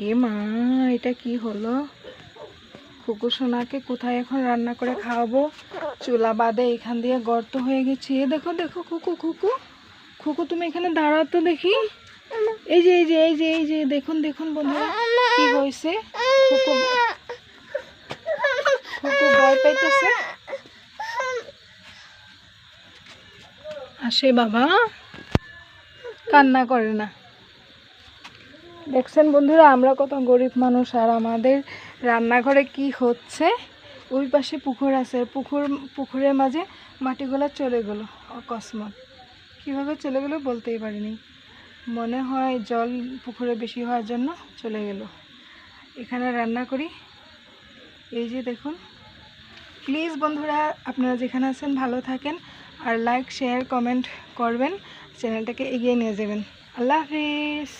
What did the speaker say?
এ মা, এটা কি হলো? খুকু সোনাকে কোথায় এখন রান্না করে খাওয়াবো? চুলা বাদে এখান দিয়ে গর্ত হয়ে গেছে। এ দেখো দেখো, খুকু খুকু খুকু তুমি এখানে দাঁড়াও তো দেখি। এই যে এই যে এই যে এই যে দেখুন দেখুন বন্ধুরা, কি হয়েছে? খুকু খুকু ভয় পাইতেছে। আসে বাবা, কান্না করে না। দেখছেন বন্ধুরা, আমরা কত গরিব মানুষ, আর আমাদের রান্নাঘরে কি হচ্ছে। ওই পাশে পুকুর আছে, পুকুরের মাঝে মাটিগুলো চলে গেলো অকস্মাৎ। কীভাবে চলে গেলো বলতেই পারিনি। মনে হয় জল পুকুরে বেশি হওয়ার জন্য চলে গেল। এখানে রান্না করি। এই যে দেখুন। প্লিজ বন্ধুরা, আপনারা যেখানে আছেন ভালো থাকেন, আর লাইক শেয়ার কমেন্ট করবেন, চ্যানেলটাকে এগিয়ে নিয়ে যাবেন। আল্লাহ হাফিজ।